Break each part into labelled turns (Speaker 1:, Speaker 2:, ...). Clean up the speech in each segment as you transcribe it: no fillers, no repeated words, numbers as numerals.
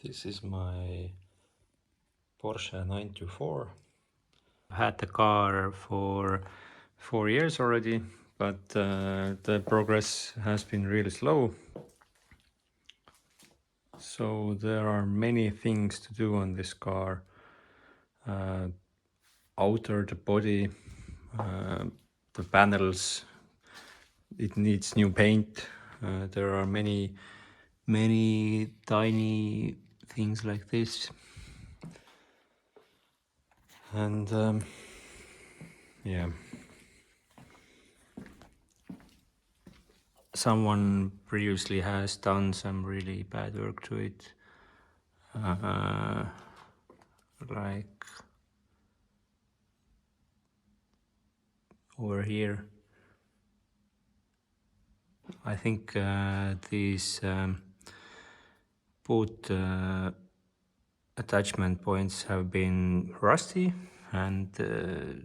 Speaker 1: This is my Porsche 924. I've had the car for 4 years already, but the progress has been really slow. So there are many things to do on this car. Outer the body, the panels, it needs new paint. There are many tiny things like this. And yeah, someone previously has done some really bad work to it, like over here. I think these both attachment points have been rusty, and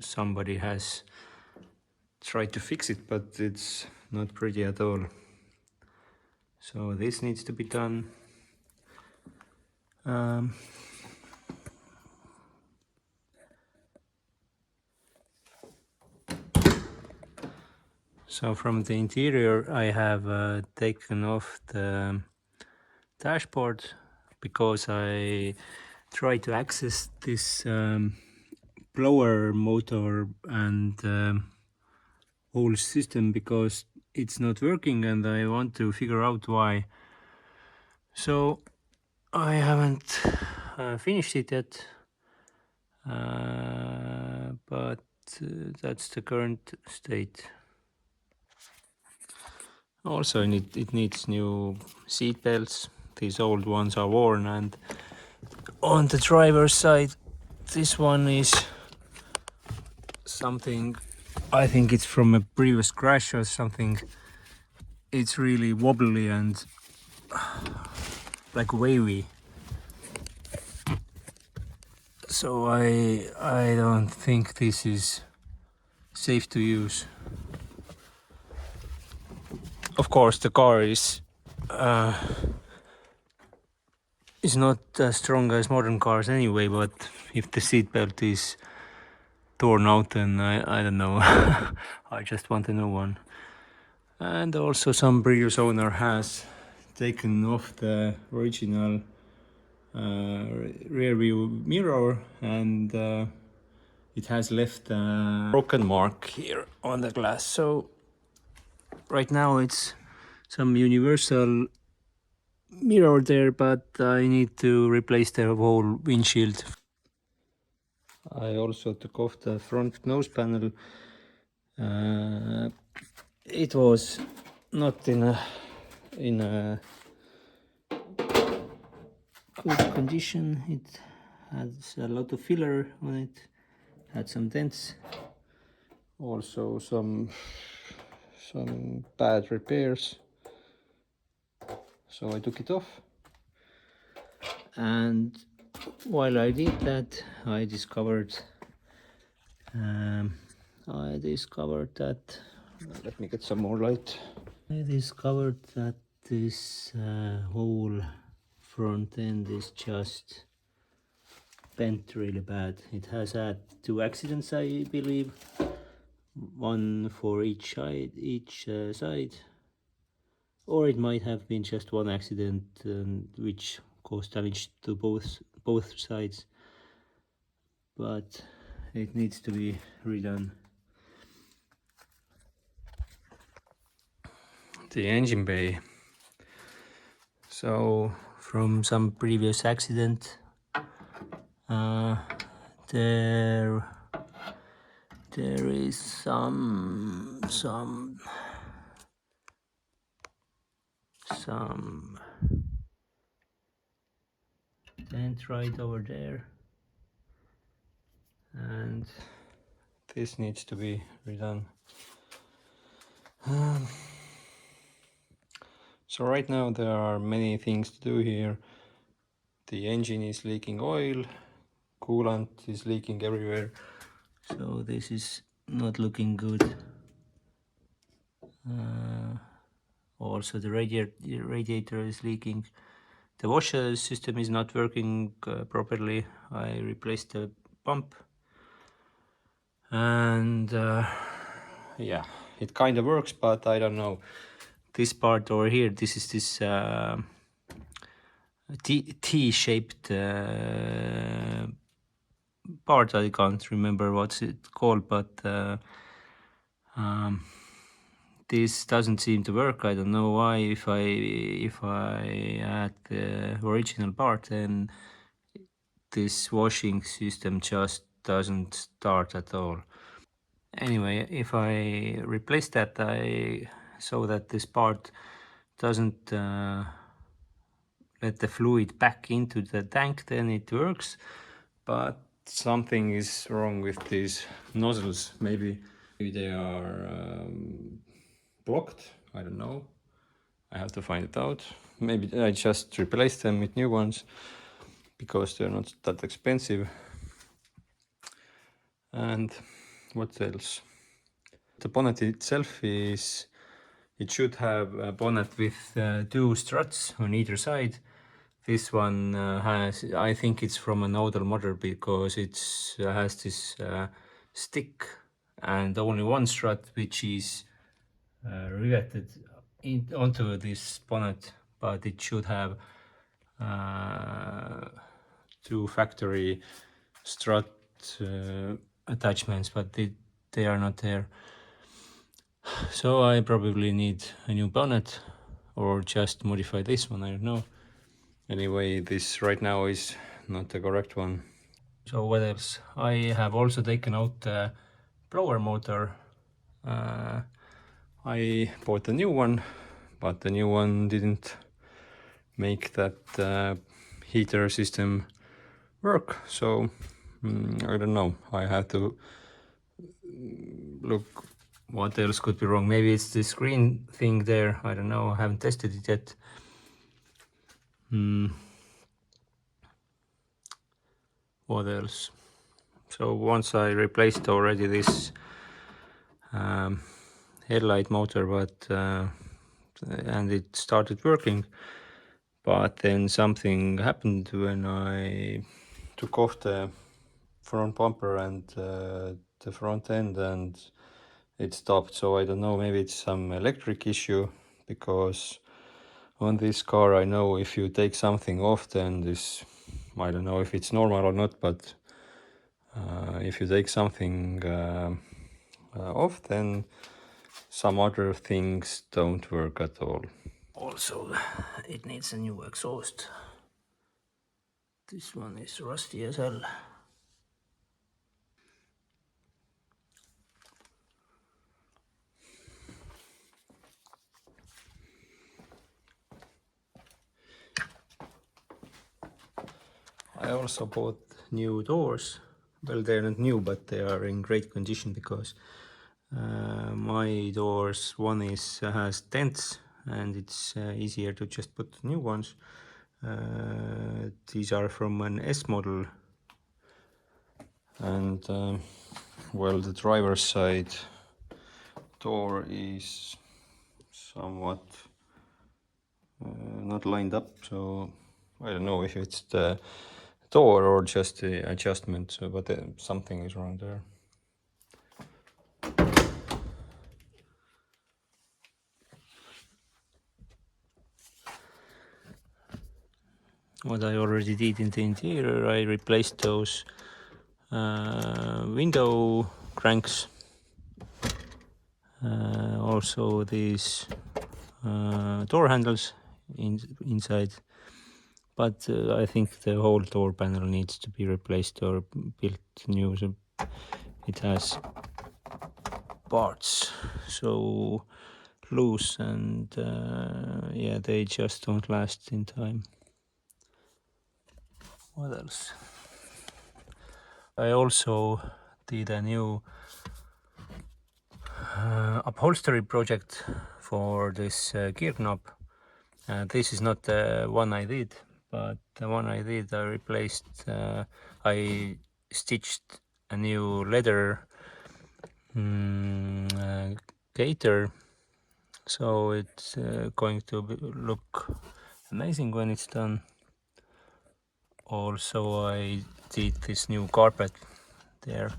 Speaker 1: somebody has tried to fix it, but it's not pretty at all. So this needs to be done. So from the interior, I have taken off the dashboard because I tried to access this blower motor and whole system because it's not working, and I want to figure out why. So I haven't finished it yet, but that's the current state. Also, it needs new seat belts. These old ones are worn, and on the driver's side, this one is something, I think it's from a previous crash or something. It's really wobbly and like wavy. So I don't think this is safe to use. Of course, the car is not as strong as modern cars anyway, but if the seatbelt is torn out, then I don't know. I just want a new one. And also some previous owner has taken off the original rear view mirror, and it has left a broken mark here on the glass. So right now it's some universal mirror there, but I need to replace the whole windshield. I also took off the front nose panel. It was not in a good condition. It has a lot of filler on it, had some dents, also some bad repairs. So I took it off, and while I did that, I discovered that let me get some more light. I discovered that this whole front end is just bent really bad. It has had 2 accidents, I believe, one for each side, or it might have been just one accident which caused damage to both sides, but it needs to be redone. The engine bay. So from some previous accident, there is some dent right over there, and this needs to be redone. So right now there are many things to do here. The engine is leaking oil, coolant is leaking everywhere, so this is not looking good. Also the radiator is leaking. The washer system is not working properly. I replaced the pump, and yeah, it kind of works, but I don't know. This part over here, this is this T-shaped part. I can't remember what's it called, but um, this doesn't seem to work. I don't know why. If I add the original part, then this washing system just doesn't start at all. Anyway, if I replace that, I so that this part doesn't let the fluid back into the tank, then it works. But something is wrong with these nozzles. Maybe they are blocked. I don't know. I have to find it out. Maybe I just replace them with new ones because they're not that expensive. And what else? The bonnet itself is, it should have a bonnet with two struts on either side. This one has, I think it's from an older model because it's has this stick and only one strut, which is riveted onto this bonnet, but it should have uh, two factory strut attachments, but they are not there. So I probably need a new bonnet or just modify this one, I don't know. Anyway, this right now is not the correct one. So what else? I have also taken out the blower motor. I bought a new one, but the new one didn't make that heater system work. So I don't know. I have to look what else could be wrong. Maybe it's the screen thing there. I don't know. I haven't tested it yet. What else? So once I replaced already this headlight motor, but and it started working, but then something happened when I took off the front bumper and the front end, and it stopped. So I don't know, maybe it's some electric issue, because on this car I know if you take something off, then this, I don't know if it's normal or not, but if you take something off, then some other things don't work at all. Also, it needs a new exhaust. This one is rusty as hell. I also bought new doors. Well, they're not new, but they are in great condition because my doors, one is has dents and it's easier to just put new ones. These are from an S model, and well, the driver's side door is somewhat not lined up, so I don't know if it's the door or just the adjustment, so, but something is wrong there. What I already did in the interior, I replaced those window cranks, also these door handles inside, but I think the whole door panel needs to be replaced or built new. So it has parts so loose, and yeah, they just don't last in time. What else? I also did a new upholstery project for this gear knob. This is not the one I did, but the one I did, I replaced, I stitched a new leather gaiter, so it's going to look amazing when it's done. Also I did this new carpet there,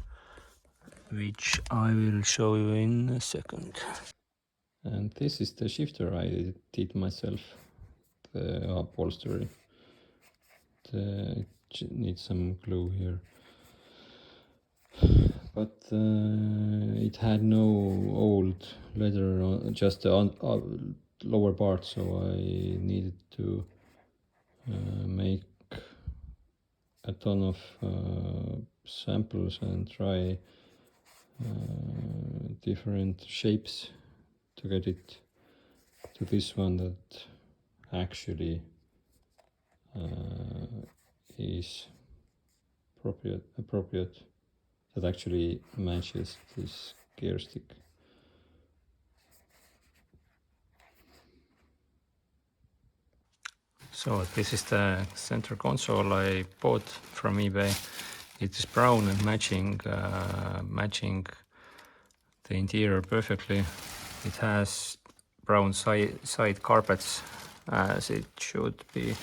Speaker 1: which I will show you in a second. And this is the shifter I did myself, the upholstery. It needs some glue here. But it had no old leather on, just the lower part, so I needed to make a ton of samples and try different shapes to get it to this one that actually is appropriate, that actually matches this gear stick. So this is the center console I bought from eBay. It is brown and matching the interior perfectly. It has brown side carpets as it should be.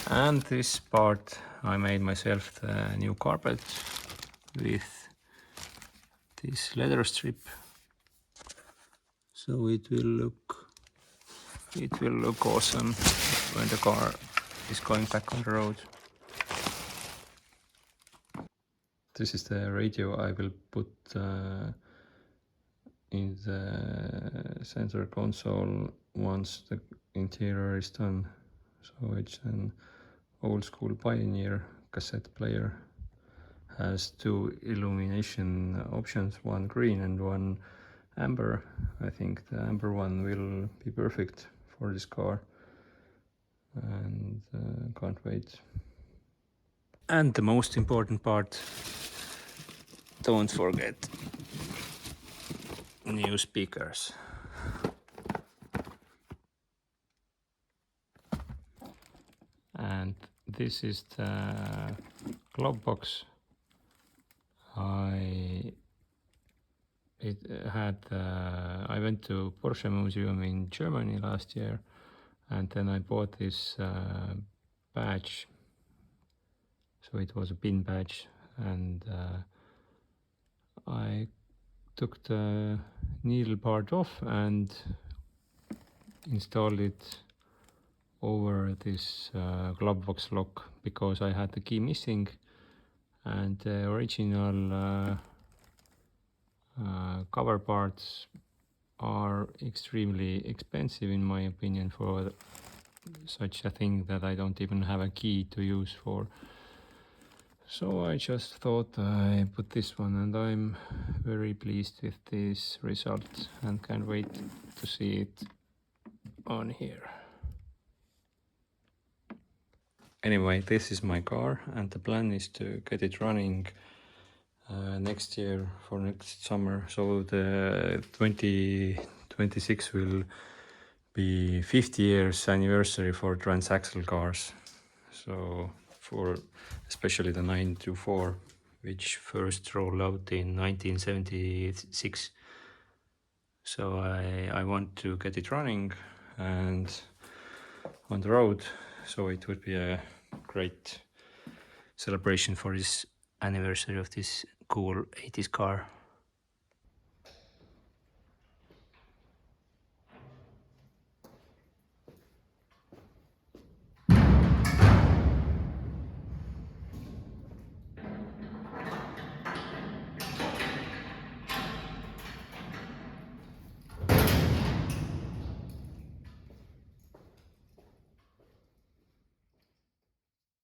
Speaker 1: And this part I made myself the new carpet with this leather strip. So it will look awesome when the car is going back on the road. This is the radio I will put in the center console once the interior is done. So it's an old school Pioneer cassette player. Has two illumination options, one green and one amber. I think the amber one will be perfect for this car, and can't wait. And the most important part, don't forget new speakers. And this is the glove box. I went to Porsche Museum in Germany last year, and then I bought this badge. So it was a pin badge, and I took the needle part off and installed it over this glove box lock because I had the key missing, and the original cover parts are extremely expensive in my opinion for such a thing that I don't even have a key to use for. So I just thought I put this one, and I'm very pleased with this result and can't wait to see it on here. Anyway, this is my car, and the plan is to get it running next year, for next summer. So the 2026 will be 50 years anniversary for transaxle cars. So for especially the 924, which first rolled out in 1976. So I want to get it running and on the road. So it would be a great celebration for this anniversary of this cool 80s car.